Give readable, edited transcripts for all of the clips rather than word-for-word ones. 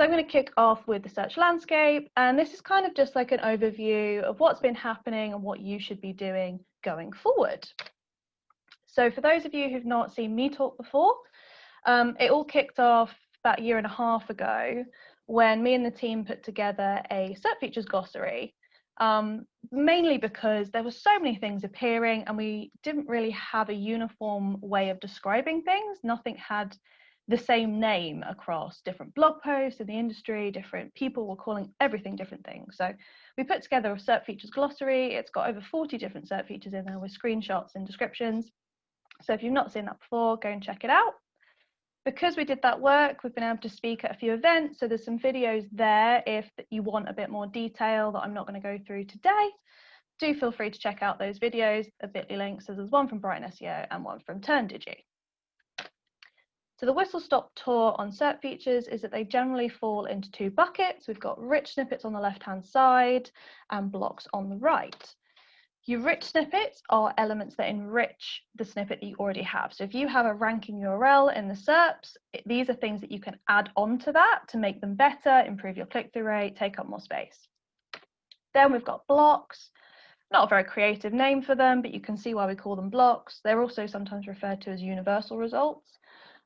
So I'm going to kick off with the search landscape, and this is kind of just like an overview of what's been happening and what you should be doing going forward. So for those of you who've not seen me talk before, it all kicked off about a year and a half ago when me and the team put together a SERP Features glossary, mainly because there were so many things appearing and we didn't really have a uniform way of describing things. Nothing had the same name across different blog posts in the industry. Different people were calling everything different things. So we put together a SERP Features glossary. It's got over 40 different SERP features in there with screenshots and descriptions. So if you've not seen that before, go and check it out. Because we did that work, we've been able to speak at a few events. So there's some videos there if you want a bit more detail that I'm not going to go through today. Do feel free to check out those videos, a bit.ly links. So there's one from Brighton SEO and one from TurnDigi. So the whistle-stop tour on SERP features is that they generally fall into two buckets. We've got rich snippets on the left-hand side and blocks on the right. Your rich snippets are elements that enrich the snippet that you already have. So if you have a ranking URL in the SERPs, these are things that you can add on to that to make them better, improve your click-through rate, take up more space. Then we've got blocks. Not a very creative name for them, but you can see why we call them blocks. They're also sometimes referred to as universal results.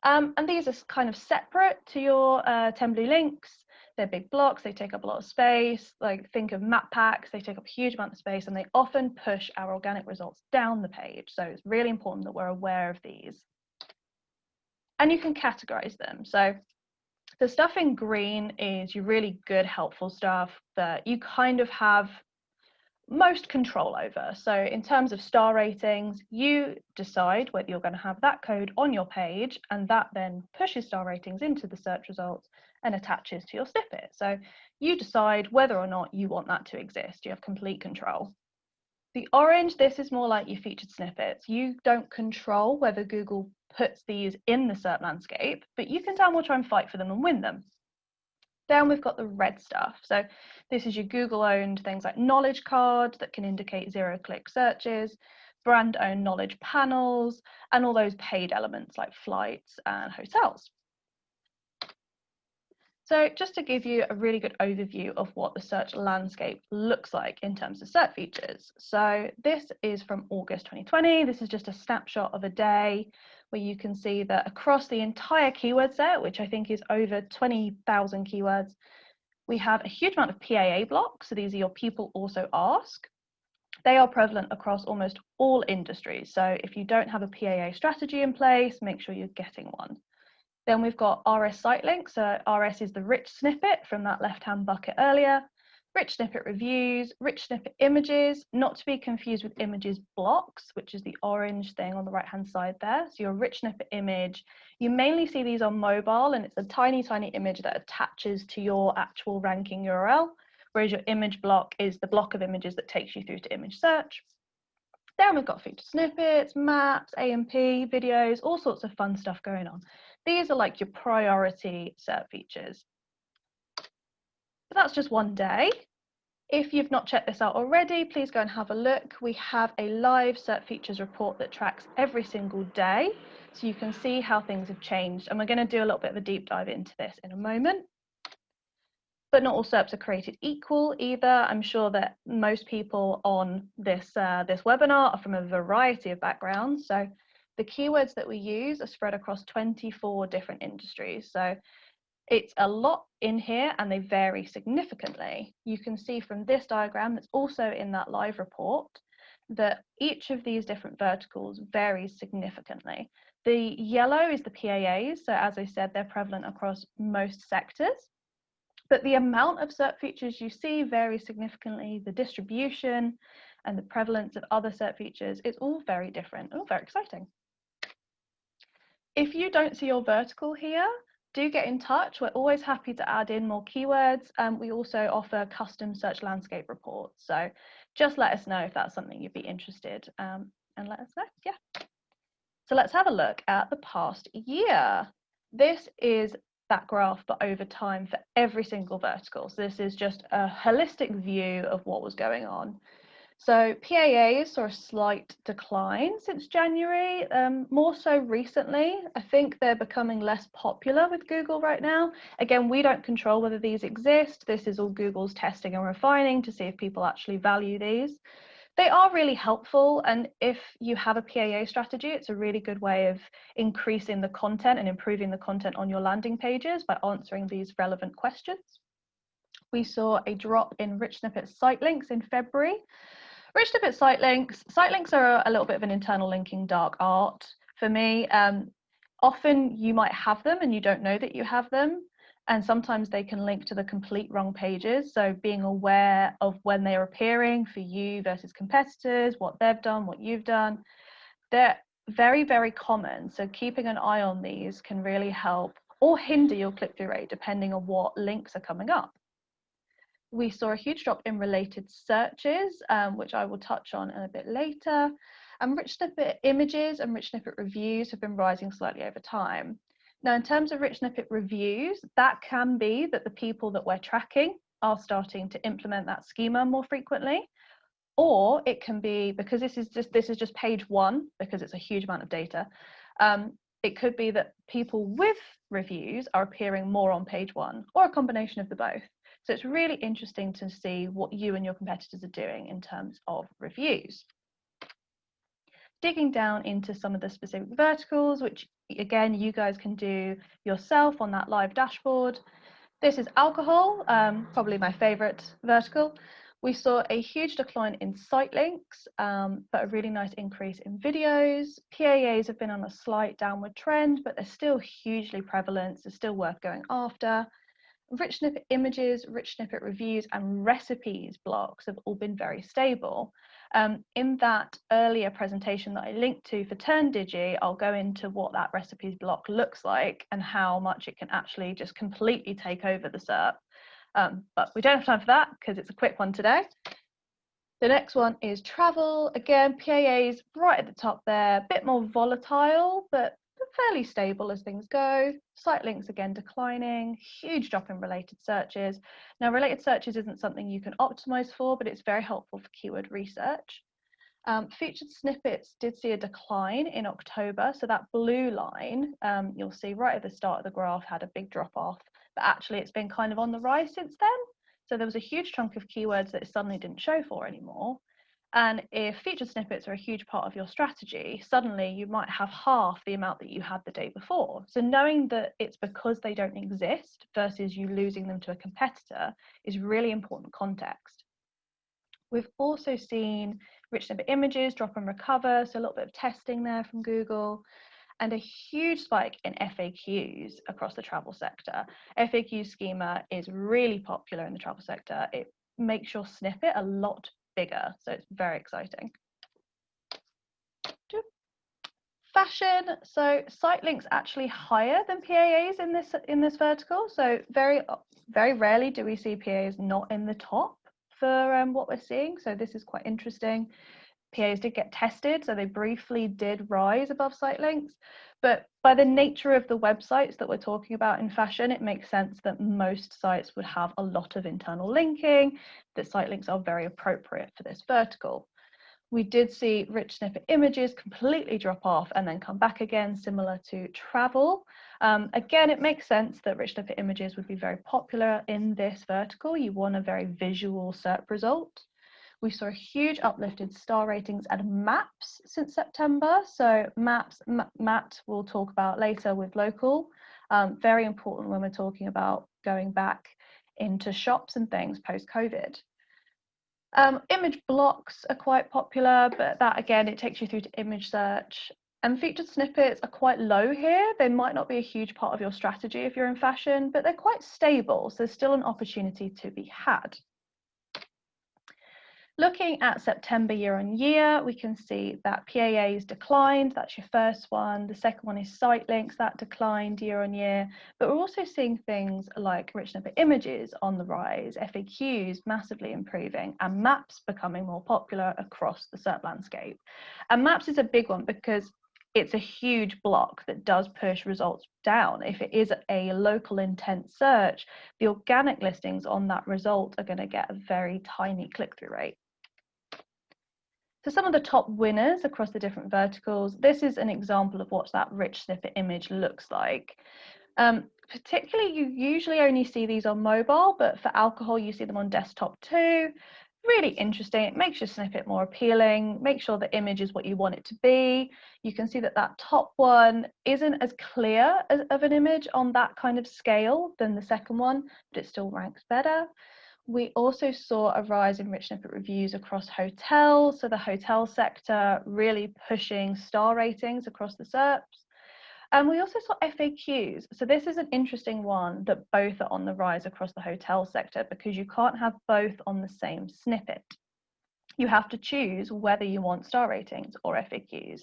And these are kind of separate to your Tembly links. They're big blocks, they take up a lot of space. Like think of map packs, they take up a huge amount of space and they often push our organic results down the page. So it's really important that we're aware of these. And you can categorize them. So the stuff in green is your really good, helpful stuff that you kind of have most control over. So in terms of star ratings, you decide whether you're going to have that code on your page, and that then pushes star ratings into the search results and attaches to your snippet. So you decide whether or not you want that to exist. You have complete control. The orange, this is more like your featured snippets. You don't control whether Google puts these in the SERP landscape, but you can damn well try and fight for them and win them. Then we've got the red stuff. So this is your Google-owned things like knowledge cards that can indicate zero-click searches, brand-owned knowledge panels, and all those paid elements like flights and hotels. So just to give you a really good overview of what the search landscape looks like in terms of SERP features. So this is from August 2020. This is just a snapshot of a day where you can see that across the entire keyword set, which I think is over 20,000 keywords, we have a huge amount of PAA blocks. So these are your people also ask. They are prevalent across almost all industries. So if you don't have a PAA strategy in place, make sure you're getting one. Then we've got RS site links. So RS is the rich snippet from that left-hand bucket earlier. Rich snippet reviews, rich snippet images, not to be confused with images blocks, which is the orange thing on the right-hand side there. So your rich snippet image, you mainly see these on mobile, and it's a tiny, tiny image that attaches to your actual ranking URL, whereas your image block is the block of images that takes you through to image search. Then we've got featured snippets, maps, AMP, videos, all sorts of fun stuff going on. These are like your priority SERP features. But that's just one day. If you've not checked this out already, please go and have a look. We have a live SERP features report that tracks every single day, so you can see how things have changed. And we're going to do a little bit of a deep dive into this in a moment. But not all SERPs are created equal either. I'm sure that most people on this webinar are from a variety of backgrounds. So the keywords that we use are spread across 24 different industries. So it's a lot in here and they vary significantly. You can see from this diagram that's also in that live report that each of these different verticals varies significantly. The yellow is the PAAs. So as I said, they're prevalent across most sectors. But the amount of SERP features you see varies significantly. The distribution and the prevalence of other SERP features is all very different, all very exciting. If you don't see your vertical here, do get in touch. We're always happy to add in more keywords. We also offer custom search landscape reports. So just let us know if that's something you'd be interested and let us know. Yeah. So let's have a look at the past year. This is that graph, but over time for every single vertical. So this is just a holistic view of what was going on. So PAAs saw a slight decline since January, more so recently. I think they're becoming less popular with Google right now. Again, we don't control whether these exist. This is all Google's testing and refining to see if people actually value these. They are really helpful, and if you have a PAA strategy, it's a really good way of increasing the content and improving the content on your landing pages by answering these relevant questions. We saw a drop in rich snippet site links in February. Rich snippet site links are a little bit of an internal linking dark art for me. Often you might have them and you don't know that you have them. And sometimes they can link to the complete wrong pages. So being aware of when they're appearing for you versus competitors, what they've done, what you've done, they're very, very common. So keeping an eye on these can really help or hinder your click-through rate depending on what links are coming up. We saw a huge drop in related searches, which I will touch on a bit later. And rich snippet images and rich snippet reviews have been rising slightly over time. Now, in terms of rich snippet reviews, that can be that the people that we're tracking are starting to implement that schema more frequently, or it can be because this is just page one because it's a huge amount of data. It could be that people with reviews are appearing more on page one, or a combination of the both. So it's really interesting to see what you and your competitors are doing in terms of reviews. Digging down into some of the specific verticals, which again, you guys can do yourself on that live dashboard. This is alcohol, probably my favorite vertical. We saw a huge decline in site links, but a really nice increase in videos. PAAs have been on a slight downward trend, but they're still hugely prevalent, so still worth going after. Rich snippet images, rich snippet reviews, and recipes blocks have all been very stable. In that earlier presentation that I linked to for TurnDigi, I'll go into what that recipes block looks like and how much it can actually just completely take over the SERP. But we don't have time for that because it's a quick one today. The next one is travel. Again, PAAs right at the top there, a bit more volatile, but fairly stable as things go. Site links again declining, huge drop in related searches. Now, related searches isn't something you can optimize for, but it's very helpful for keyword research. Featured snippets did see a decline in October. So that blue line, you'll see right at the start of the graph had a big drop off, but actually it's been kind of on the rise since then. So there was a huge chunk of keywords that it suddenly didn't show for anymore. And if featured snippets are a huge part of your strategy, suddenly you might have half the amount that you had the day before. So knowing that it's because they don't exist versus you losing them to a competitor is really important context. We've also seen rich snippet images drop and recover, so a little bit of testing there from Google, and a huge spike in FAQs across the travel sector. FAQ schema is really popular in the travel sector. It makes your snippet a lot bigger, so it's very exciting. Fashion, so site links actually higher than PAAs in this vertical. So very rarely do we see PAAs not in the top for what we're seeing. So this is quite interesting. PAs did get tested, so they briefly did rise above site links, but by the nature of the websites that we're talking about in fashion, it makes sense that most sites would have a lot of internal linking, that site links are very appropriate for this vertical. We did see rich snippet images completely drop off and then come back again, similar to travel. Again, it makes sense that rich snippet images would be very popular in this vertical. You want a very visual SERP result. We saw a huge uplift in star ratings and maps since September. So maps, Matt will talk about later with local. Very important when we're talking about going back into shops and things post-COVID. Image blocks are quite popular, but that again, it takes you through to image search. And featured snippets are quite low here. They might not be a huge part of your strategy if you're in fashion, but they're quite stable. So there's still an opportunity to be had. Looking at September year on year, we can see that PAAs declined. That's your first one. The second one is site links, that declined year on year. But we're also seeing things like rich snippet images on the rise, FAQs massively improving, and maps becoming more popular across the SERP landscape. And maps is a big one because it's a huge block that does push results down. If it is a local intent search, the organic listings on that result are going to get a very tiny click-through rate. So some of the top winners across the different verticals, this is an example of what that rich snippet image looks like. Particularly, you usually only see these on mobile, but for alcohol, you see them on desktop too. Really interesting. It makes your snippet more appealing. Make sure the image is what you want it to be. You can see that that top one isn't as clear of an image on that kind of scale than the second one, but it still ranks better. We also saw a rise in rich snippet reviews across hotels, so the hotel sector really pushing star ratings across the SERPs. And we also saw FAQs. So this is an interesting one that both are on the rise across the hotel sector because you can't have both on the same snippet. You have to choose whether you want star ratings or FAQs.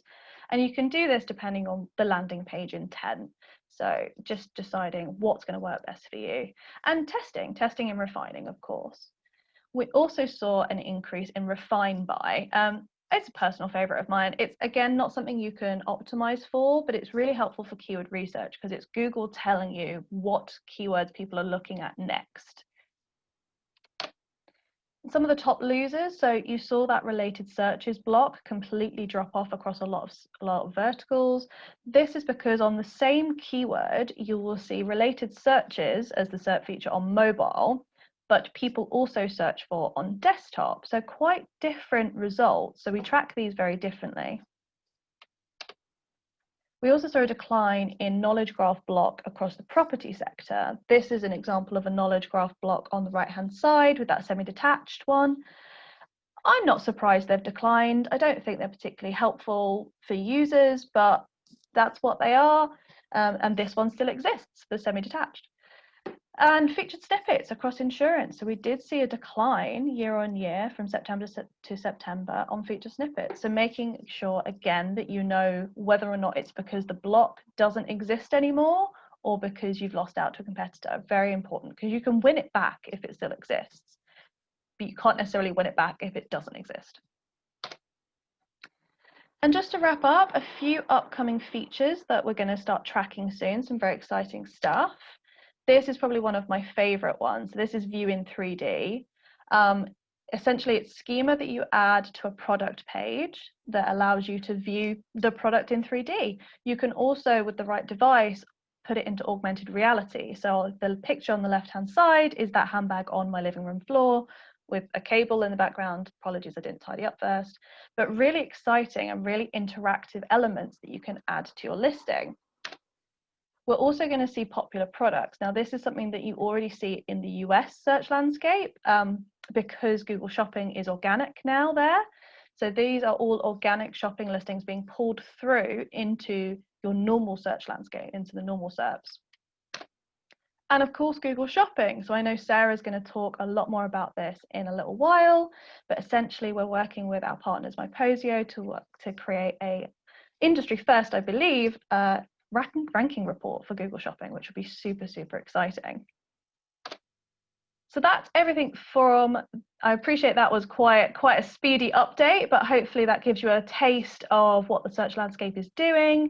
And you can do this depending on the landing page intent. So just deciding what's going to work best for you. And testing and refining, of course. We also saw an increase in refine by. It's a personal favorite of mine. It's, again, not something you can optimize for, but it's really helpful for keyword research because it's Google telling you what keywords people are looking at next. Some of the top losers, so you saw that related searches block completely drop off across a lot of verticals. This is because on the same keyword, you will see related searches as the SERP feature on mobile, but people also search for on desktop. So quite different results. So we track these very differently. We also saw a decline in knowledge graph block across the property sector. This is an example of a knowledge graph block on the right-hand side with that semi-detached one. I'm not surprised they've declined. I don't think they're particularly helpful for users, but that's what they are. And this one still exists, the semi-detached. And featured snippets across insurance. So we did see a decline year on year from September to September on featured snippets. So making sure, again, that you know whether or not it's because the block doesn't exist anymore or because you've lost out to a competitor. Very important, because you can win it back if it still exists, but you can't necessarily win it back if it doesn't exist. And just to wrap up, a few upcoming features that we're going to start tracking soon, some very exciting stuff. This is probably one of my favorite ones. This is View in 3D. Essentially, it's schema that you add to a product page that allows you to view the product in 3D. You can also, with the right device, put it into augmented reality. So the picture on the left-hand side is that handbag on my living room floor with a cable in the background. Apologies, I didn't tidy up first. But really exciting and really interactive elements that you can add to your listing. We're also going to see popular products. Now, this is something that you already see in the US search landscape because Google Shopping is organic now there. So these are all organic shopping listings being pulled through into your normal search landscape, into the normal SERPs. And of course, Google Shopping. So I know Sarah's going to talk a lot more about this in a little while, but essentially we're working with our partners, Myposio, to create a industry first, I believe, ranking report for Google Shopping, which would be super, super exciting. So that's everything from, I appreciate that was quite a speedy update, but hopefully that gives you a taste of what the search landscape is doing.